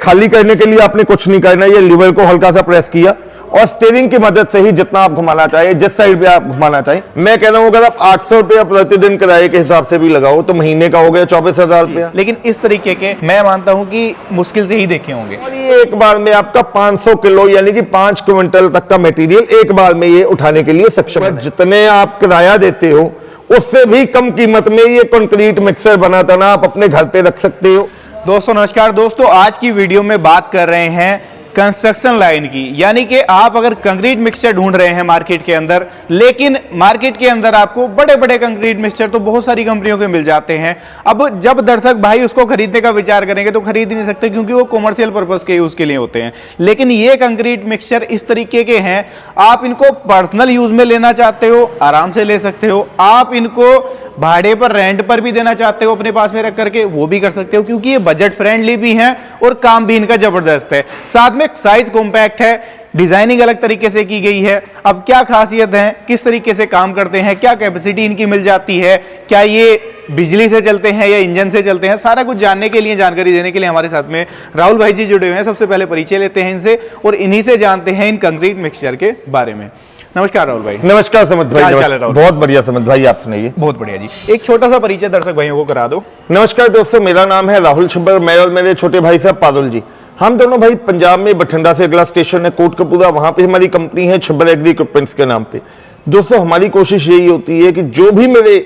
खाली करने के लिए आपने कुछ नहीं करना, ये लीवर को हल्का सा प्रेस किया और स्टीयरिंग की मदद से ही जितना आप घुमाना चाहिए, जिस साइड पे आप घुमाना चाहिए। मैं कह रहा हूं अगर आप 800 रुपया प्रतिदिन किराए के हिसाब से भी लगाओ तो महीने का हो गया 24,000 रुपया। लेकिन इस तरीके के मैं मानता हूं कि मुश्किल से ही देखे होंगे। और ये एक बार में आपका 500 किलो यानी कि 5 क्विंटल तक का मटेरियल एक बार में ये उठाने के लिए सक्षम है। जितने आप किराया देते हो उससे भी कम कीमत में ये कंक्रीट मिक्सर बनाता ना आप अपने घर पे रख सकते हो। दोस्तों नमस्कार दोस्तों, आज की वीडियो में बात कर रहे हैं कंस्ट्रक्शन लाइन की, यानी कि आप अगर कंक्रीट मिक्सचर ढूंढ रहे हैं मार्केट के अंदर, लेकिन मार्केट के अंदर आपको बड़े बड़े कंक्रीट मिक्सचर तो बहुत सारी कंपनियों के मिल जाते हैं। अब जब दर्शक भाई उसको खरीदने का विचार करेंगे तो खरीद ही नहीं सकते, क्योंकि वो कॉमर्शियल पर्पस के यूज के लिए होते हैं। लेकिन ये कंक्रीट मिक्सचर इस तरीके के हैं, आप इनको पर्सनल यूज में लेना चाहते हो आराम से ले सकते हो, आप इनको भाड़े पर रेंट पर भी देना चाहते हो अपने पास में रख करके वो भी कर सकते हो, क्योंकि ये बजट फ्रेंडली भी हैं और काम भी इनका जबरदस्त है। साथ में साइज कॉम्पैक्ट है, डिजाइनिंग अलग तरीके से की गई है। अब क्या खासियत है, किस तरीके से काम करते हैं, क्या कैपेसिटी इनकी मिल जाती है, क्या ये बिजली से चलते हैं या इंजन से चलते हैं, सारा कुछ जानने के लिए, जानकारी देने के लिए हमारे साथ में राहुल भाई जी जुड़े हुए हैं। सबसे पहले परिचय लेते हैं इनसे और इन्हीं से जानते हैं इन कंक्रीट मिक्सचर के बारे में। नमस्कार राहुल भाई। नमस्कार समझ भाई। क्या चाल है राहुल? बहुत बढ़िया समझ भाई, आप सुनाइए। बहुत बढ़िया जी। एक छोटा सा परिचय दर्शक भाइयों को करा दो। नमस्कार दोस्तों, मेरा नाम है राहुल छब्बर, मैं और मेरे छोटे भाई साहब पारुल जी, हम दोनों भाई पंजाब में बठिंडा से अगला स्टेशन है कोटकपूरा, वहां पे हमारी कंपनी है छब्बर एग्री इक्विपमेंट्स के नाम पे। दोस्तों हमारी कोशिश यही होती है कि जो भी मेरे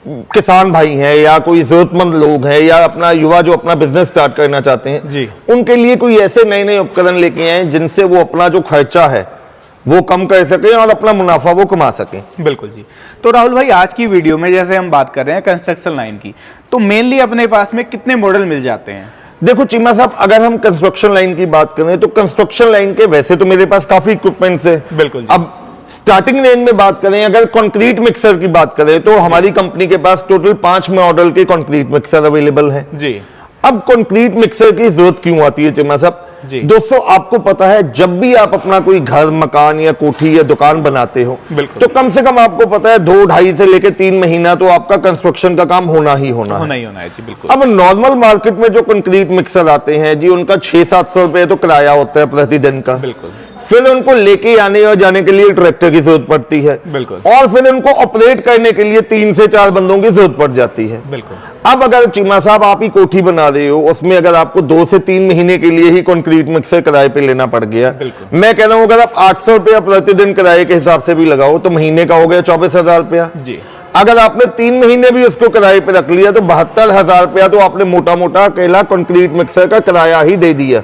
किसान भाई हैं या कोई जरूरतमंद लोग हैं या अपना युवा जो अपना बिजनेस स्टार्ट करना चाहते हैं जी, उनके लिए कोई ऐसे नए नए उपकरण लेके आए जिनसे वो अपना जो खर्चा है वो कम कर सके और अपना मुनाफा वो कमा सके। बिल्कुल जी। तो राहुल भाई आज की वीडियो में जैसे हम बात कर रहे हैं कंस्ट्रक्शन लाइन की, तो मेनली अपने पास में कितने मॉडल मिल जाते हैं? देखो चीमा साहब, अगर हम कंस्ट्रक्शन लाइन की बात करें तो कंस्ट्रक्शन लाइन के वैसे तो मेरे पास काफी इक्विपमेंट्स है। बिल्कुल जी। अब स्टार्टिंग रेंज में बात करें, अगर कंक्रीट मिक्सर की बात करें तो हमारी कंपनी के पास टोटल 5 मॉडल के कंक्रीट मिक्सर अवेलेबल हैं जी। अब कंक्रीट मिक्सर की जरूरत क्यों आती है चिमा साहब? दोस्तों आपको पता है जब भी आप अपना कोई घर, मकान या कोठी या दुकान बनाते हो तो कम से कम आपको पता है 2-2.5 से लेकर 3 महीना तो आपका कंस्ट्रक्शन का काम होना ही होना है जी। बिल्कुल। अब नॉर्मल मार्केट में जो कंक्रीट मिक्सर आते हैं जी, उनका 600-700 रुपए तो किराया होता है प्रतिदिन का। बिल्कुल। फिर उनको लेके आने और जाने के लिए ट्रैक्टर की जरूरत पड़ती है। बिल्कुल। और फिर उनको ऑपरेट करने के लिए 3 से 4 बंदों की जरूरत पड़ जाती है। बिल्कुल। अब अगर चीमा साहब आप ही कोठी बना रहे हो, उसमें अगर आपको 2 से 3 महीने के लिए ही कंक्रीट मिक्सर किराए पे लेना पड़ गया, मैं कह रहा हूं अगर आप 800 रुपया प्रतिदिन किराए के हिसाब से भी लगाओ तो महीने का हो गया 24,000 रुपया जी। अगर आपने 3 महीने भी उसको किराए पे रख लिया तो 72,000 रुपया तो आपने मोटा मोटा अकेला कंक्रीट मिक्सर का किराया ही दे दिया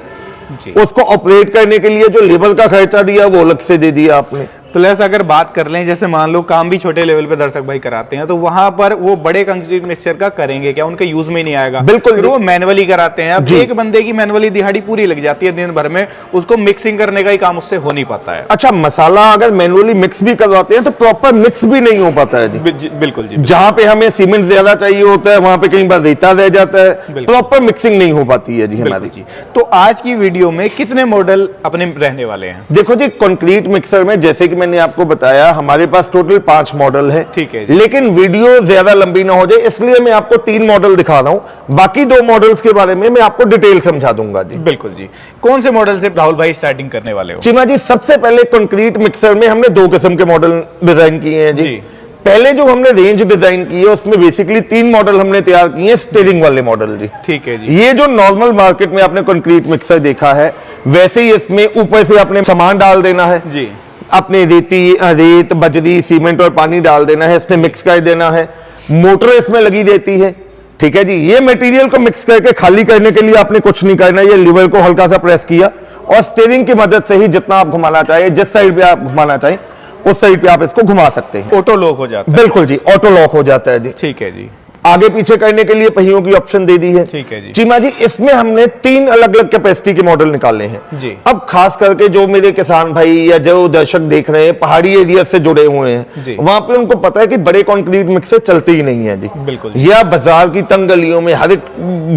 जी। उसको ऑपरेट करने के लिए जो लेबर का खर्चा दिया वो अलग से दे दिया आपने। प्लस अगर बात कर लें, जैसे मान लो काम भी छोटे लेवल पे दर्शक भाई कराते हैं, तो वहां पर वो बड़े कंक्रीट मिक्सचर का करेंगे क्या? उनके यूज में नहीं आएगा। बिल्कुल। वो मैनुअली कराते हैं। अब एक बंदे की मैनुअली दिहाड़ी पूरी लग जाती है दिन भर में, उसको मिक्सिंग करने का ही काम उससे हो नहीं पाता है। अच्छा, मसाला अगर मैनुअली मिक्स भी करवाते हैं तो प्रॉपर मिक्स भी नहीं हो पाता है जी। बिल्कुल जी। जहां पे हमें सीमेंट ज्यादा चाहिए होता है वहां पे कई बार रेता रह जाता है, प्रॉपर मिक्सिंग नहीं हो पाती है जी हमारी जी। तो आज की वीडियो में कितने मॉडल अपने रहने वाले हैं? देखो जी, कंक्रीट मिक्सर में जैसे कि मैंने आपको बताया हमारे पास टोटल 5 मॉडल है। ठीक है। लेकिन वीडियो ज्यादा लंबी ना हो जाए इसलिए मैं आपको 3 मॉडल दिखा रहा हूं, बाकी 2 मॉडल्स के बारे में मैं आपको डिटेल समझा दूंगा जी। बिल्कुल जी। कौन से मॉडल से राहुल भाई स्टार्टिंग करने वाले हो? चीमा जी, सबसे पहले कंक्रीट मिक्सर में हमने 2 किस्म के मॉडल डिजाइन किए हैं जी। पहले जो हमने रेंज डिजाइन की है उसमें बेसिकली 3 मॉडल हमने तैयार किए हैं स्टीयरिंग वाले मॉडल जी। ठीक है जी। ये जो नॉर्मल मार्केट में आपने कंक्रीट मिक्सर देखा है वैसे ही इसमें ऊपर से आपने सामान डाल देना है जी। अपने रेत, बजरी, सीमेंट और पानी डाल देना है, इसमें मिक्स कर देना है, मोटर इसमें लगी देती है। ठीक है जी। ये मटेरियल को मिक्स करके खाली करने के लिए आपने कुछ नहीं करना, ये लीवर को हल्का सा प्रेस किया और स्टीयरिंग की मदद से ही जितना आप घुमाना चाहिए, जिस साइड पे आप घुमाना चाहिए उस साइड पे आप इसको घुमा सकते हैं। ऑटो लॉक हो जाता है? बिल्कुल जी, ऑटो लॉक हो जाता है जी। ठीक है जी। आगे पीछे करने के लिए पहियों की ऑप्शन दे दी है। ठीक है जी। चीमा जी, इसमें हमने 3 अलग अलग कैपेसिटी के मॉडल निकाले हैं जी। अब खास करके जो मेरे किसान भाई या जो दर्शक देख रहे हैं पहाड़ी एरिया से जुड़े हुए हैं, वहां पे उनको पता है कि बड़े कंक्रीट मिक्सर चलते ही नहीं है जी। बिल्कुल। या बाजार की तंग गलियों में, हर एक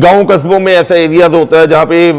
गाँव कस्बों में ऐसा एरिया होता है जहाँ पे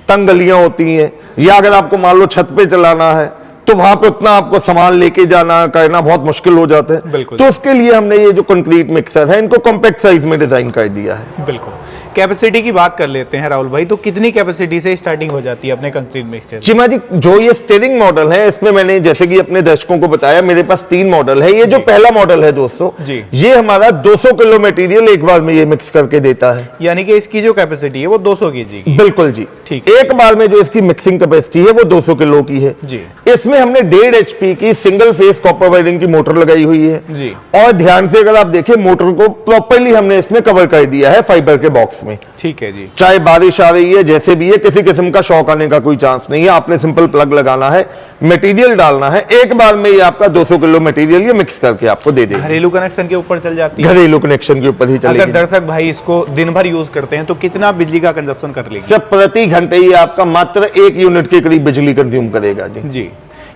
तंग गलियां होती हैं, या अगर आपको मान लो छत पे चलाना है तो वहां पे उतना आपको सामान लेके जाना करना बहुत मुश्किल हो जाता है। तो उसके लिए हमने ये जो कंक्रीट मिक्सर है इनको कॉम्पैक्ट साइज में डिजाइन कर दिया है। बिल्कुल। कैपेसिटी की बात कर लेते हैं राहुल भाई, तो कितनी कैपेसिटी से स्टार्टिंग हो जाती है अपने कंक्रीट मिक्सर? चिमा जी, जो ये स्टीयरिंग मॉडल है, इसमें मैंने जैसे कि अपने दर्शकों को बताया, मेरे पास 3 मॉडल है। ये जो पहला मॉडल है दोस्तों जी, ये हमारा 200 किलो मटेरियल एक बार में ये मिक्स करके देता है, यानी कि इसकी जो कैपेसिटी है वो 200 केजी की। बिल्कुल जी, ठीक। एक बार में जो इसकी मिक्सिंग कैपेसिटी है वो 200 किलो की है जी। इसमें हमने 1.5 HP की सिंगल फेस कॉपर वायरिंग की मोटर लगाई हुई है जी। और ध्यान से अगर आप देखें, मोटर को प्रॉपर्ली हमने इसमें कवर कर दिया है फाइबर के बॉक्स में। ठीक है जी। चाहे बारिश आ रही है, जैसे भी है, किसी किस्म का शॉक आने का कोई चांस नहीं है। आपने सिंपल प्लग लगाना है, मटेरियल डालना है, एक बार में ये आपका 200 किलो मटेरियल ये मिक्स करके आपको दे देगा। घरेलू कनेक्शन के ऊपर चल जाती है, घरेलू कनेक्शन के ऊपर ही अगर चलेगी। दर्शक भाई इसको दिन भर यूज करते हैं तो कितना बिजली का कंजप्शन कर लेगी? सिर्फ प्रति घंटे ये आपका मात्र 1 यूनिट के करीब बिजली कंज्यूम करेगा जी। जी,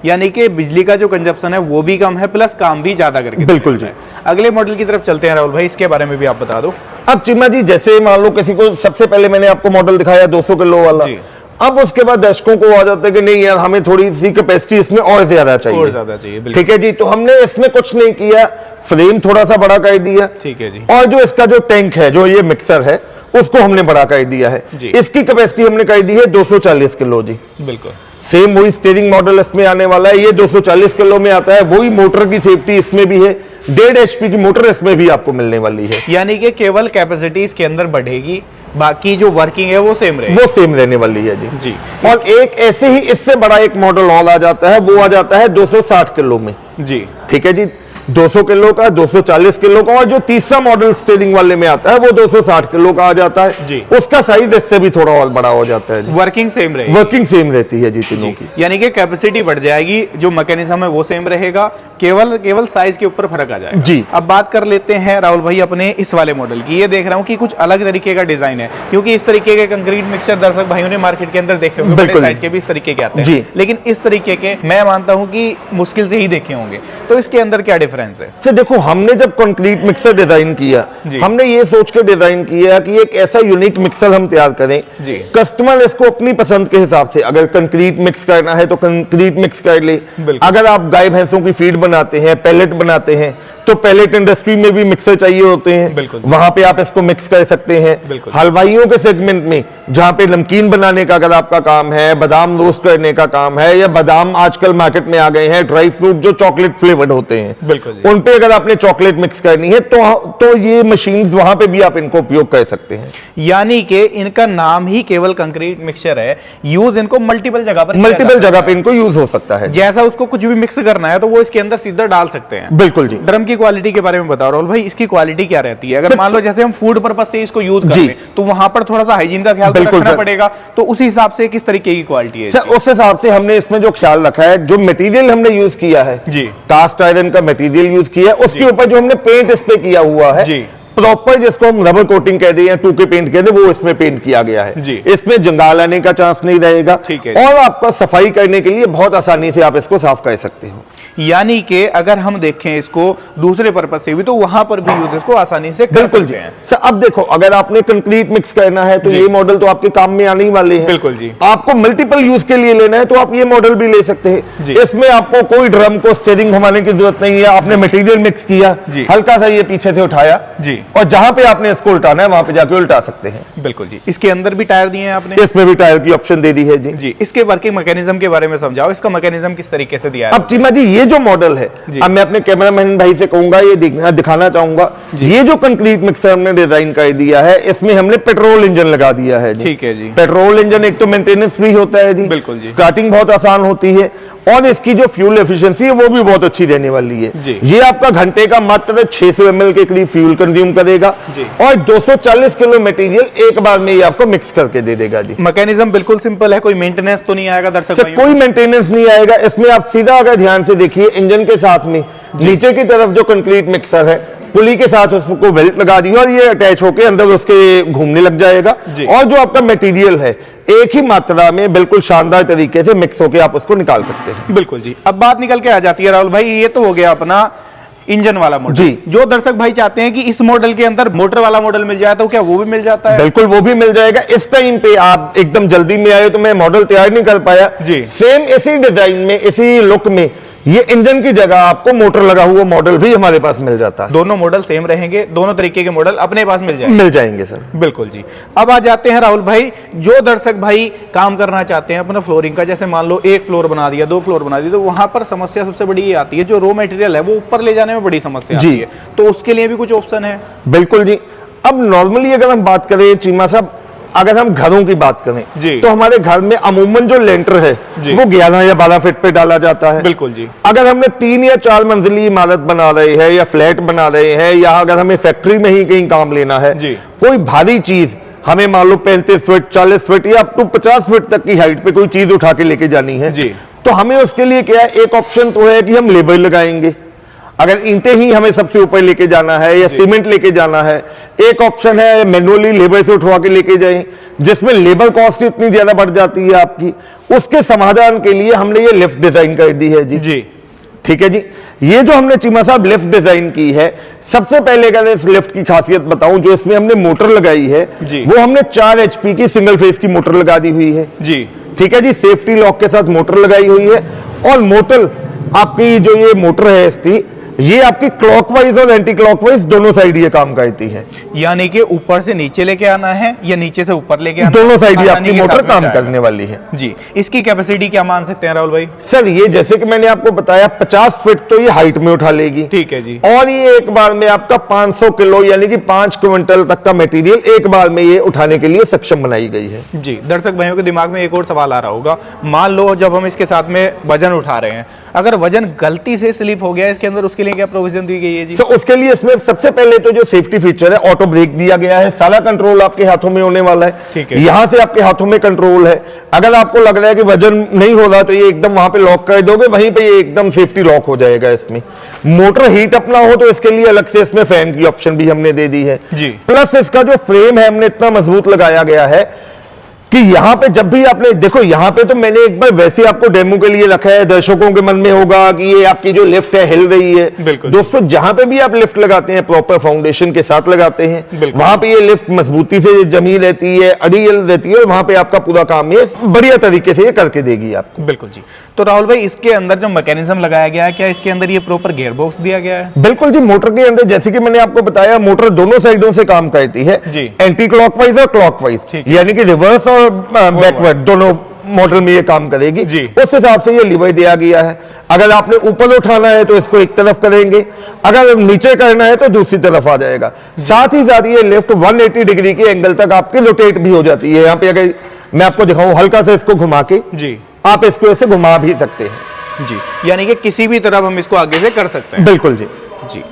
यानी कि बिजली का जो कंजप्शन है वो भी कम है, प्लस काम भी ज्यादा करके बिल्कुल जी। अगले मॉडल की तरफ चलते हैं राहुल भाई, इसके बारे में भी आप बता दो। अब चिमा जी, जैसे मान लो किसी को, सबसे पहले मैंने आपको मॉडल दिखाया 200 किलो वाला, जी। अब उसके बाद दर्शकों को आ जाता है कि नहीं यार, हमें थोड़ी सी कैपेसिटी इसमें और ज्यादा और चाहिए, ज्यादा चाहिए, बिल्कुल। ठीक है जी। तो हमने इसमें कुछ नहीं किया, फ्रेम थोड़ा सा बड़ा कर दिया, ठीक है जी। और जो इसका जो टैंक है, जो ये मिक्सर है, उसको हमने बड़ा कर दिया है जी। इसकी कैपेसिटी हमने कर दी है 240 किलो जी। बिल्कुल सेम वही स्टीयरिंग मॉडल इसमें आने वाला है, ये 240 किलो में आता है। वही मोटर की सेफ्टी इसमें भी है, 1.5 HP की मोटर इसमें भी आपको मिलने वाली है। यानी कि केवल कैपेसिटी इसके अंदर बढ़ेगी, बाकी जो वर्किंग है वो सेम रहेगी। वो सेम रहने वाली है जी। जी। और एक ऐसे ही इससे बड़ा एक मॉडल और आ जाता है, वो आ जाता है 260 किलो में। जी। ठीक है जी, 200 किलो का, 240 किलो का, और जो तीसरा मॉडल स्टीयरिंग वाले में आता है वो 260 किलो का आ जाता है जी। उसका साइज इससे भी थोड़ा और बड़ा हो जाता है जी। वर्किंग सेम रहेगी, वर्किंग सेम रहती है जी तीनों की। यानी कि कैपेसिटी बढ़ जाएगी, जो मैकेनिज्म है वो सेम रहेगा, केवल साइज के ऊपर फर्क आ जाएगा जी। अब बात कर लेते हैं राहुल भाई अपने इस वाले मॉडल की। ये देख रहा हूँ कि कुछ अलग तरीके का डिजाइन है, क्योंकि इस तरीके के कंक्रीट मिक्सर दर्शक भाइयों ने मार्केट के अंदर देखे होंगे, बड़े साइज के भी इस तरीके के आते हैं जी। लेकिन इस तरीके के मैं मानता हूँ कि मुश्किल से ही देखे होंगे। तो इसके अंदर क्या डिफरेंस है? से देखो, हमने जब कंक्रीट मिक्सर डिजाइन किया, जी। हमने ये सोच के डिजाइन किया कि एक ऐसा यूनिक मिक्सर हम तैयार करें, जी। कस्टमर इसको अपनी पसंद के हिसाब से, अगर कंक्रीट मिक्स करना है तो कंक्रीट मिक्स कर ले, बिल्कुल। अगर आप गाय भैंसों की फीड बनाते हैं, पैलेट बनाते हैं, तो पैलेट इंडस्ट्री में भी मिक्सर चाहिए होते हैं, बिल्कुल। वहां पे आप इसको मिक्स कर सकते हैं। बिल्कुल। हलवाइयों के सेगमेंट में, जहां पे नमकीन बनाने का अगर आपका काम है, बादाम रोस्ट करने का काम है, या बादाम आजकल मार्केट में आ गए हैं, ड्राई फ्रूट जो चॉकलेट फ्लेवर्ड होते हैं, बिल्कुल जी। उन पे अगर आपने चॉकलेट मिक्स करनी है तो ये मशीन वहां पे भी आप इनको उपयोग कर सकते हैं। यानी कि इनका नाम ही केवल कंक्रीट मिक्सचर है, यूज इनको मल्टीपल जगह पर किया मल्टीपल जा सकता जगह है। पे इनको यूज हो सकता है। जैसा उसको कुछ भी मिक्स करना है तो वो इसके अंदर सीधा डाल सकते हैं। बिल्कुल जी। ड्रम की क्वालिटी के बारे में बताओ राहुल भाई, इसकी क्वालिटी क्या रहती है? अगर मान लो जैसे हम फूड पर्पज से इसको यूज कर जी। रहे हैं तो वहां पर थोड़ा सा हाइजीन का ख्याल तो बिल्कुल रखना सर। पड़ेगा, तो उस हिसाब से किस तरीके की क्वालिटी है सर, इसकी? उस हिसाब से हमने इसमें जो ख्याल रखा है, जो मटेरियल हमने यूज किया है जी। कास्ट आयरन का मटेरियल यूज किया है, उसके जी। ऊपर जो हमने पेंट इस पे किया हुआ है, जी। प्रॉपर जिसको हम रबर कोटिंग कहते हैं या 2K पेंट कहते हैं, वो इसमें पेंट किया गया है। जी। इसमें जंगाल आने का चांस नहीं रहेगा, ठीक है। और आपका सफाई करने के लिए बहुत आसानी से आप इसको साफ कर सकते हो। यानी कि अगर हम देखें इसको दूसरे पर्पज से भी तो वहां पर भी यूजर्स को आसानी से कर बिल्कुल जी। सकते हैं। सर, अब देखो, अगर आपने कंक्रीट मिक्स करना है तो जी। ये मॉडल तो आपके काम में आने ही वाले हैं। बिल्कुल जी। आपको मल्टीपल यूज के लिए लेना है तो आप ये मॉडल भी ले सकते जी। हैं। इसमें आपको कोई ड्रम को स्टीयरिंग घुमाने की जरूरत नहीं है। आपने मटेरियल मिक्स किया, जी। हल्का सा ये पीछे से उठाया जी। और जहां पे आपने इसको उल्टाना है वहां पे जाके उल्टा सकते हैं। बिल्कुल जी। इसके अंदर भी टायर दिए हैं आपने? इसमें भी टायर की ऑप्शन दे दी है जी। जी। इसके वर्किंग मैकेनिज्म के बारे में समझाओ, इसका मैकेनिज्म किस तरीके से दिया है? अब चीमा जी, ये जो मॉडल है, जी। अब मैं अपने कैमरामैन भाई से कहूंगा ये दिखाना चाहूंगा, ये जो कंक्रीट मिक्सर हमने डिजाइन कर दिया है, इसमें हमने पेट्रोल इंजन लगा दिया है जी। ठीक है जी। पेट्रोल इंजन एक तो मेंटेनेंस फ्री होता है जी, बिल्कुल जी। स्टार्टिंग बहुत आसान होती है, और इसकी जो फ्यूल एफिशिएंसी है वो भी बहुत अच्छी देने वाली है जी। ये आपका घंटे का मात्र 600 ml के करीब फ्यूल कंज्यूम करेगा जी। और 240 किलो मटेरियल एक बार में ये आपको मिक्स करके दे देगा जी। मैकेनिज्म बिल्कुल सिंपल है, कोई मेंटेनेंस तो नहीं आएगा दर्शक सर, भाइयों? कोई मेंटेनेंस नहीं आएगा इसमें। आप सीधा अगर ध्यान से देखिए, इंजन के साथ में नीचे की तरफ जो कंक्रीट मिक्सर है, पुली के साथ उसको बेल्ट लगा दी और ये अटैच होकर अंदर उसके घूमने लग जाएगा, जी। और जो आपका मटेरियल है एक ही मात्रा में बिल्कुल शानदार तरीके से मिक्स होकर आप उसको निकाल सकते हैं। बिल्कुल जी। अब बात निकल के आ जाती है राहुल भाई, ये तो हो गया अपना इंजन वाला मॉडल जी। जो दर्शक भाई चाहते हैं कि इस मॉडल के अंदर मोटर वाला मॉडल मिल जाए तो क्या वो भी मिल जाता है? बिल्कुल, वो भी मिल जाएगा। इस टाइम पे आप एकदम जल्दी में आए तो मैं मॉडल तैयार नहीं कर पाया जी। सेम इसी डिजाइन में, इसी लुक में ये इंजन की जगह आपको मोटर लगा हुआ मॉडल भी हमारे पास मिल जाता है। दोनों मॉडल सेम रहेंगे, दोनों तरीके के मॉडल अपने पास मिल जाएंगे सर। बिल्कुल जी। अब आ जाते हैं राहुल भाई, जो दर्शक भाई काम करना चाहते हैं अपना फ्लोरिंग का, जैसे मान लो 1 फ्लोर बना दिया, 2 फ्लोर बना दिया, तो वहां पर समस्या सबसे बड़ी ये आती है, जो रॉ मटेरियल है वो ऊपर ले जाने में बड़ी समस्या आती है, तो उसके लिए भी कुछ ऑप्शन है? बिल्कुल जी। अब नॉर्मली अगर हम बात करें चीमा साहब, अगर हम घरों की बात करें तो हमारे घर में अमूमन जो लेंटर है वो 11 या 12 फीट पे डाला जाता है। बिल्कुल जी। अगर हमने 3 या 4 मंजिली इमारत बना रहे हैं या फ्लैट बना रहे हैं, या अगर हमें फैक्ट्री में ही कहीं काम लेना है, कोई भारी चीज हमें मान लो 35 फीट 40 फीट या अप टू 50 फीट तक की हाइट पे कोई चीज उठा के लेके जानी है, तो हमें उसके लिए क्या है, एक ऑप्शन तो है कि हम लेबर लगाएंगे। अगर ईंटें ही हमें सबसे ऊपर लेके जाना है या सीमेंट लेके जाना है, एक ऑप्शन है मैनुअली लेबर से उठवा के लेके जाएं, जिसमें लेबर कॉस्ट इतनी ज्यादा बढ़ जाती है आपकी। उसके समाधान के लिए हमने ये लिफ्ट डिजाइन कर दी है जी। ठीक है जी। ये जो हमने चीमा साहब लिफ्ट डिजाइन की है, सबसे पहले अगर इस लिफ्ट की खासियत बताऊं, जो इसमें हमने मोटर लगाई है वो हमने 4 HP की सिंगल फेज की मोटर लगा दी हुई है जी। ठीक है जी। सेफ्टी लॉक के साथ मोटर लगाई हुई है, और मोटर आपकी जो ये मोटर है इसकी, ये आपकी क्लॉकवाइज और एंटी क्लॉकवाइज दोनों साइड ये काम करती है। यानी कि ऊपर से नीचे लेके आना है या नीचे से ऊपर लेके आना, दोनों साइड ये आपकी मोटर काम करने वाली है जी। इसकी कैपेसिटी क्या मान सकते हैं राहुल भाई? सर ये जैसे कि मैंने आपको बताया 50 फीट तो ये हाइट में उठा लेगी। ठीक है जी। और ये एक बार में आपका 500 किलो यानी कि 5 क्विंटल तक का मटेरियल एक बार में ये उठाने के लिए सक्षम बनाई गई है जी। दर्शक भाइयों के दिमाग में एक और सवाल आ रहा होगा, मान लो जब हम इसके साथ में वजन उठा रहे हैं, अगर वजन गलती से स्लिप हो गया इसके अंदर, उसके लिए क्या प्रोविजन दी गई है जी? तो उसके लिए इसमें सबसे पहले तो जो सेफ्टी फीचर है, ऑटो ब्रेक दिया गया है। सारा कंट्रोल आपके हाथों में होने वाला है। ठीक है। यहां से आपके हाथों में कंट्रोल है। अगर आपको लग रहा है कि वजन नहीं हो रहा तो ये एकदम वहां पे लॉक कर दोगे, वहीं पे ये एकदम सेफ्टी लॉक हो जाएगा। इसमें मोटर हीट अपना हो तो इसके लिए अलग से इसमें फैन की ऑप्शन भी हमने दे दी है जी। प्लस इसका जो फ्रेम है हमने इतना मजबूत लगाया गया है कि यहां पे जब भी आपने देखो, यहां पे तो मैंने एक बार वैसे आपको डेमो के लिए रखा है, दर्शकों के मन में होगा कि ये आपकी जो लिफ्ट है हिल रही है। दोस्तों जहां पे भी आप लिफ्ट लगाते हैं प्रॉपर फाउंडेशन के साथ लगाते हैं, वहां पे ये लिफ्ट मजबूती से जमी रहती है, अड़ी रहती है, और वहां पे आपका पूरा काम ये बढ़िया तरीके से ये करके देगी आपको। बिल्कुल जी। तो राहुल भाई इसके अंदर जो मैकेनिज्म लगाया गया है, क्या इसके अंदर ये प्रॉपर गियर बॉक्स दिया गया है? बिल्कुल जी। मोटर के अंदर जैसे कि मैंने आपको बताया, मोटर दोनों साइडों से काम करती है, एंटी क्लॉकवाइज और क्लॉकवाइज, यानी कि रिवर्स और बैकवर्ड दोनों मॉडल में ये काम करेगी। उस हिसाब से ये लीवर दिया गया है। अगर आपने ऊपर उठाना है तो इसको एक तरफ करेंगे, अगर नीचे करना है तो दूसरी तरफ आ जाएगा। साथ ही साथ ये लिफ्ट 180 डिग्री के एंगल तक आपकी रोटेट भी हो जाती है। यहाँ पे अगर मैं आपको दिखाऊं हल्का से इसको घुमा के जी, आप इसको ऐसे घुमा भी सकते हैं जी। यानी कि किसी भी तरफ हम इसको आगे से कर सकते हैं। बिल्कुल जी जी।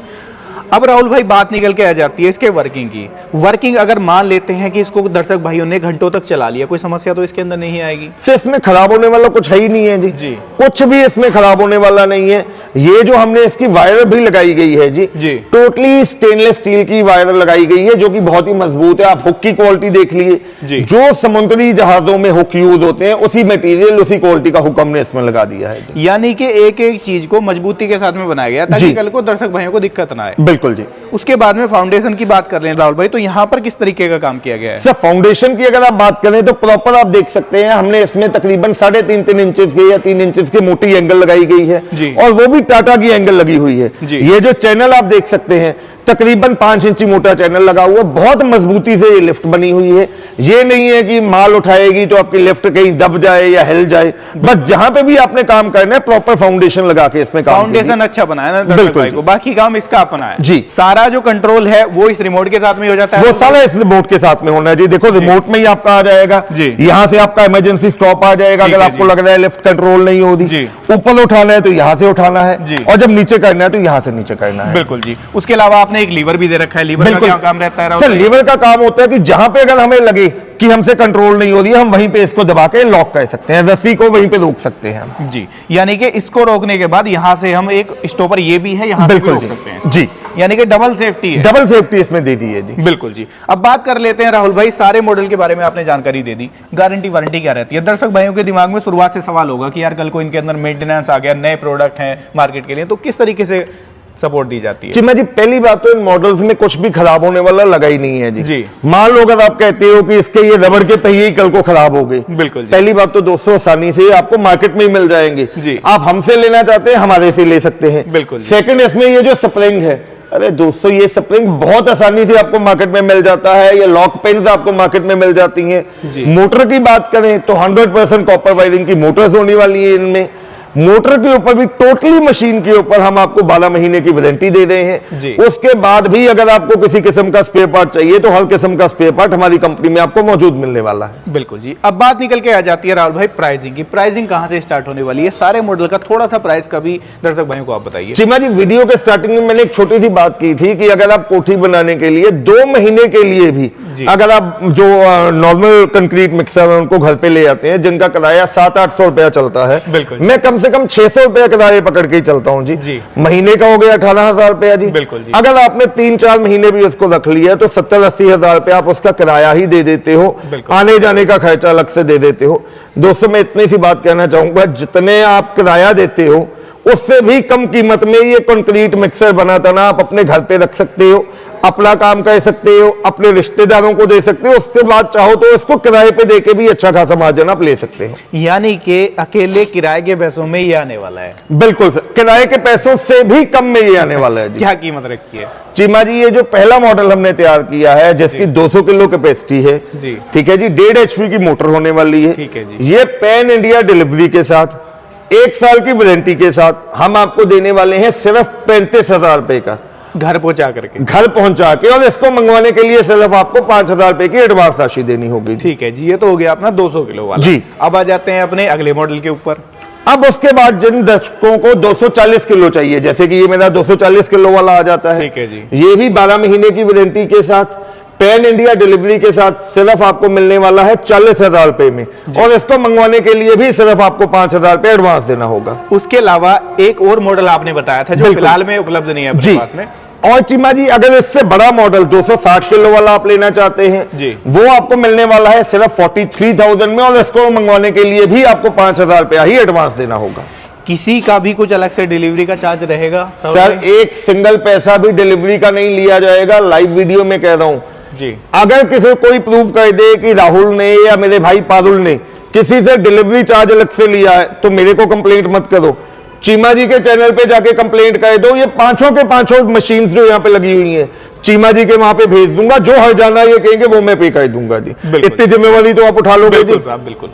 अब राहुल भाई बात निकल के आ जाती है इसके वर्किंग की। वर्किंग अगर मान लेते हैं कि इसको दर्शक भाइयों ने घंटों तक चला लिया, कोई समस्या तो इसके अंदर नहीं आएगी? इसमें खराब होने वाला कुछ है ही नहीं है जी। कुछ भी इसमें खराब होने वाला नहीं है। ये जो हमने इसकी वायर भी लगाई गई है जी, टोटली स्टेनलेस स्टील की वायर लगाई गई है, जो कि बहुत ही मजबूत है। आप हुक की क्वालिटी देख लिए, जो समुद्री जहाजों में हुक यूज होते हैं उसी मटेरियल उसी क्वालिटी का हुक हमने इसमें लगा दिया है। यानी कि एक एक चीज को मजबूती के साथ में बनाया गया ताकि कल को दर्शक भाइयों को दिक्कत ना आए। बिल्कुल जी। उसके बाद में फाउंडेशन की बात कर रहे हैं राहुल भाई, तो यहाँ पर किस तरीके का काम किया गया है? सर फाउंडेशन की अगर आप बात करें तो प्रॉपर आप देख सकते हैं, हमने इसमें तकरीबन 3.5 इंचेस के या 3 इंचेस की मोटी एंगल लगाई गई है, और वो भी टाटा की एंगल लगी हुई है। ये जो चैनल आप देख सकते हैं तकरीबन 5 इंची मोटा चैनल लगा हुआ, बहुत मजबूती से ये लिफ्ट बनी हुई है। ये नहीं है कि माल उठाएगी तो आपकी लिफ्ट कहीं दब जाए या हिल जाए। बस जहां पे भी आपने काम करना है प्रॉपर फाउंडेशन लगा के इसमें काम फाउंडेशन अच्छा बनाया ना दर्शक भाई को, बाकी काम इसका अपना है जी। सारा जो कंट्रोल है वो इस रिमोट के साथ में हो जाता है, वो सारा इस रिमोट के साथ में होना है जी। देखो रिमोट में ही आपका आ जाएगा, यहाँ से आपका इमरजेंसी स्टॉप आ जाएगा। अगर आपको लग रहा है लिफ्ट कंट्रोल नहीं हो रही, ऊपर उठाना है तो यहाँ से उठाना है, और जब नीचे करना है तो यहाँ से नीचे करना है। बिल्कुल जी। उसके अलावा आपने एक लीवर भी दे रखा है। लीवर का क्या काम रहता है? सर लीवर का काम होता है कि जहां पे अगर हमें लगे कि हमसे कंट्रोल नहीं हो रही है, हम वहीं पे इसको दबा के लॉक कर सकते हैं, रस्सी को वहीं पे रोक सकते हैं हम जी। यानी कि इसको रोकने के बाद यहां से हम एक स्टॉपर ये भी है, यहां से भी रोक सकते हैं जी। यानी कि डबल सेफ्टी है, डबल सेफ्टी इसमें दे दी है जी। बिल्कुल जी। अब बात कर लेते हैं राहुल भाई, सारे मॉडल के बारे में आपने जानकारी दे दी, गारंटी वारंटी क्या रहती है? दर्शक भाइयों के दिमाग में शुरुआत से सवाल होगा कि यार कल को इनके अंदर मेंटेनेंस आ गया, नए प्रोडक्ट हैं मार्केट के लिए, तो किस तरीके से सपोर्ट दी जाती है। चिमा जी पहली बात तो इन मॉडल्स में कुछ भी खराब होने वाला लगा ही नहीं है जी। मान लो अगर आप कहते हो कि इसके ये रबड़ के पहिए ही कल को खराब हो गए, बिल्कुल जी। पहली बात तो दोस्तों आसानी से आपको मार्केट में ही मिल जाएंगे जी। आप हमसे लेना चाहते हैं हमारे से ले सकते हैं, बिल्कुल। सेकंड इसमें ये जो स्प्रिंग है, अरे दोस्तों ये स्प्रिंग बहुत आसानी से आपको मार्केट में मिल जाता है, ये लॉक पेन्स आपको मार्केट में मिल जाती हैं। मोटर की बात करें तो 100% कॉपर वायरिंग की मोटर्स होने वाली है इनमें। मोटर के ऊपर भी टोटली मशीन के ऊपर हम आपको 12 महीने की वारंटी दे रहे हैं। उसके बाद भी अगर आपको किसी किस्म का स्पेयर पार्ट चाहिए तो हर किस्म का स्पेयर पार्ट हमारी कंपनी में आपको मौजूद मिलने वाला है। बिल्कुल जी। अब बात निकल के आ जाती है राहुल भाई प्राइसिंग की। प्राइसिंग कहां से स्टार्ट होने वाली है? सारे मॉडल का थोड़ा सा प्राइस का भी दर्शक भाइयों को आप बताइए। चिमा जी वीडियो के स्टार्टिंग में मैंने एक छोटी सी बात की थी कि अगर आप कोठी बनाने के लिए 2 महीने के लिए भी अगर आप जो नॉर्मल कंक्रीट मिक्सर है उनको घर पे ले आते हैं जिनका किराया 700-800 रुपया चलता है, मैं कम से कम 600 रुपया किराए पकड़ के ही चलता हूं जी। महीने का हो गया 18,000 रुपया जी। बिल्कुल जी। अगर आपने 3-4 महीने भी उसको रख लिया तो 70-80 हजार रुपया आप उसका किराया ही दे देते हो, आने जाने का खर्चा अलग से दे देते हो। दोस्तों मैं इतनी सी बात कहना चाहूंगा, जितने आप किराया देते हो उससे भी कम कीमत में ये कंक्रीट मिक्सर बनाता ना आप अपने घर पे रख सकते हो, अपना काम कर सकते हो, अपने रिश्तेदारों को दे सकते हो, उसके बाद चाहो तो इसको किराए पे देके भी अच्छा खासा मार्जिन आप ले सकते हो। यानी कि अकेले किराए के पैसों में ये आने वाला है? बिल्कुल सर, किराए के पैसों से भी कम में ये आने वाला है जी। क्या कीमत रखी है? चीमा जी ये जो पहला मॉडल हमने तैयार किया है जिसकी 200 किलो कैपेसिटी है जी, ठीक है जी, 1.5 HP की मोटर होने वाली है, ठीक है जी। ये पैन इंडिया डिलीवरी के साथ 1 साल की वारंटी के साथ हम आपको देने वाले हैं सिर्फ 35,000 रुपए का, घर पहुंचा करके, घर पहुंचा के। और इसको मंगवाने के लिए सिर्फ आपको 5,000 रुपए की एडवांस राशि देनी होगी। ठीक है जी, ये तो हो गया अपना 200 किलो वाला जी। अब आ जाते हैं अपने अगले मॉडल के ऊपर। अब उसके बाद जिन दर्शकों को 240 किलो चाहिए, जैसे कि ये मेरा 240 किलो वाला आ जाता है, ठीक है जी। ये भी 12 महीने की वारंटी के साथ पैन इंडिया डिलीवरी के साथ सिर्फ आपको मिलने वाला है 40,000 रुपए में, और इसको मंगवाने के लिए भी सिर्फ आपको 5,000 रुपए एडवांस देना होगा। उसके अलावा एक और मॉडल आपने बताया था जो फिलहाल में उपलब्ध नहीं है अपने पास में। और चिमा जी अगर इससे बड़ा मॉडल 260 किलो वाला आप लेना चाहते हैं जी, वो आपको मिलने वाला है सिर्फ 43,000 में, और इसको मंगवाने के लिए भी आपको 5,000 रुपया ही एडवांस देना होगा। किसी का भी कुछ अलग से डिलीवरी का चार्ज रहेगा? सर एक सिंगल पैसा भी डिलीवरी का नहीं लिया जाएगा, लाइव वीडियो में कह रहा हूं जी। अगर किसी कोई प्रूव कर दे कि राहुल ने या मेरे भाई पारुल ने किसी से डिलीवरी चार्ज अलग से लिया है तो मेरे को कंप्लेंट मत करो, चीमा जी के चैनल पे जाके कंप्लेंट कर दो। ये पांचों के पांचों मशीन्स जो यहाँ पे लगी हुई हैं चीमा जी के वहां पे भेज दूंगा, जो हर जाना ये कहेंगे वो मैं पे कर दूंगा जी। इतनी जिम्मेवारी तो आप उठा लोगे जी। बिल्कुल।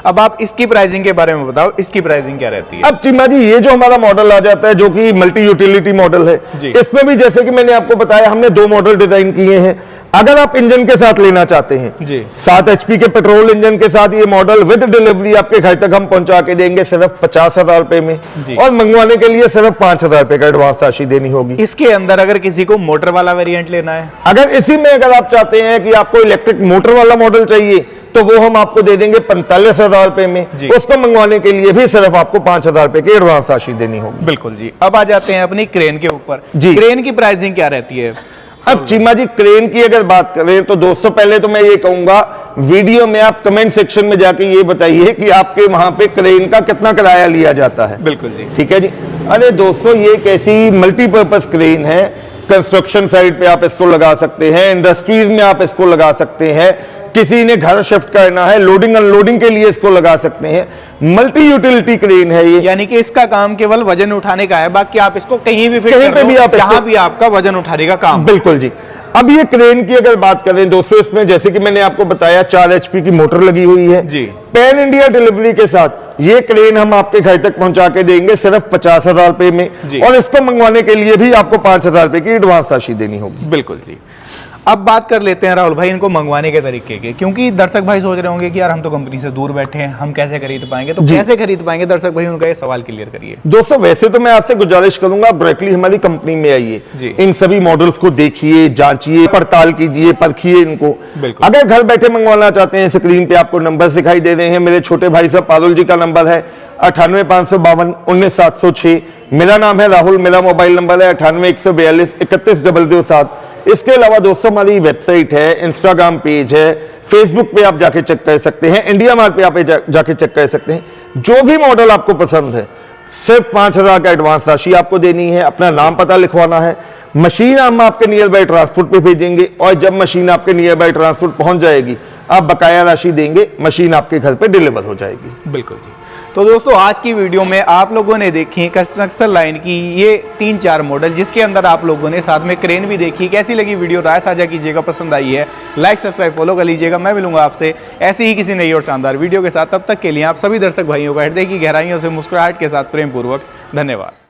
अब आप इसकी प्राइसिंग के बारे में बताओ, इसकी प्राइसिंग क्या रहती है? अब चीमा जी ये जो हमारा मॉडल आ जाता है जो कि मल्टी यूटिलिटी मॉडल है, इसमें भी जैसे कि मैंने आपको बताया हमने 2 मॉडल डिजाइन किए हैं। अगर आप इंजन के साथ लेना चाहते हैं जी, 7 HP के पेट्रोल इंजन के साथ ये मॉडल विद डिलीवरी आपके घर तक हम पहुंचा के देंगे सिर्फ 50,000 रुपए में, और मंगवाने के लिए सिर्फ 5,000 रुपए का एडवांस राशि देनी होगी। इसके अंदर अगर किसी को मोटर वाला वेरिएंट लेना है, अगर इसी में अगर आप चाहते हैं कि आपको इलेक्ट्रिक मोटर वाला मॉडल चाहिए तो वो हम आपको दे देंगे 45,000 रुपए में, उसको मंगवाने के लिए भी सिर्फ आपको 5,000 रुपए की एडवांस राशि देनी होगी। बिल्कुल जी। अब आ जाते हैं अपनी क्रेन के ऊपर। क्रेन की प्राइसिंग क्या रहती है? अब चीमा जी क्रेन की अगर बात करें तो दोस्तों पहले तो मैं ये कहूंगा वीडियो में आप कमेंट सेक्शन में जाके ये बताइए कि आपके वहां पे क्रेन का कितना किराया लिया जाता है। बिल्कुल जी, ठीक है जी। अरे दोस्तों ये कैसी मल्टीपर्पज क्रेन है, कंस्ट्रक्शन साइट पे आप इसको लगा सकते हैं, इंडस्ट्रीज में आप इसको लगा सकते हैं, किसी ने घर शिफ्ट करना है लोडिंग अनलोडिंग के लिए इसको लगा सकते हैं। मल्टी यूटिलिटी क्रेन है ये, यानी कि इसका काम केवल वजन उठाने का है, बाकी आप इसको कहीं भी फिट कहीं पे भी आप जहां भी आपका वजन उठाने का काम। बिल्कुल जी। अब ये क्रेन की अगर बात करें दोस्तों, इसमें जैसे कि मैंने आपको बताया 4 HP की मोटर लगी हुई है जी। पैन इंडिया डिलीवरी के साथ ये क्रेन हम आपके घर तक पहुंचा के देंगे सिर्फ 50,000 रुपए में, और इसको मंगवाने के लिए भी आपको 5,000 रुपए की एडवांस राशि देनी होगी। बिल्कुल जी। अब बात कर लेते हैं राहुल भाई इनको मंगवाने के तरीके के, क्योंकि दर्शक भाई सोच रहे होंगे कि यार हम तो कंपनी से दूर बैठे हैं, हम कैसे खरीद पाएंगे? तो कैसे खरीद पाएंगे दर्शक भाई, उनका ये सवाल क्लियर करिए। दोस्तों वैसे तो मैं आपसे गुजारिश करूंगा डायरेक्टली हमारी कंपनी में आइए, इन सभी मॉडल्स को देखिए, जांचिए, पड़ताल कीजिए, परखिए इनको। अगर घर बैठे मंगवाना चाहते हैं स्क्रीन पे आपको नंबर दिखाई दे रहे हैं, मेरे छोटे भाई साहब पारुल जी का नंबर है 98,552 19,706। मेरा नाम है राहुल, मेरा मोबाइल नंबर है 98,142 31,007। इसके अलावा दोस्तों हमारी वेबसाइट है, इंस्टाग्राम पेज है, फेसबुक पे आप जाके चेक कर सकते हैं, इंडिया मार्ट पे आप जाके चेक कर सकते हैं। जो भी मॉडल आपको पसंद है सिर्फ 5,000 का एडवांस राशि आपको देनी है, अपना नाम पता लिखवाना है, मशीन हम आपके नियर बाय ट्रांसपोर्ट पे भेजेंगे और जब मशीन आपके नियर बाय ट्रांसपोर्ट पहुंच जाएगी आप बकाया राशि देंगे, मशीन आपके घर पे डिलीवर हो जाएगी। बिल्कुल जी। तो दोस्तों आज की वीडियो में आप लोगों ने देखी कंस्ट्रक्शन लाइन की ये 3-4 मॉडल, जिसके अंदर आप लोगों ने साथ में क्रेन भी देखी। कैसी लगी वीडियो, राय साझा कीजिएगा, पसंद आई है लाइक सब्सक्राइब फॉलो कर लीजिएगा। मैं मिलूंगा आपसे ऐसे ही किसी नई और शानदार वीडियो के साथ। तब तक के लिए आप सभी दर्शक भाइयों का हृदय की गहराइयों से मुस्कुराहट के साथ प्रेम पूर्वक धन्यवाद।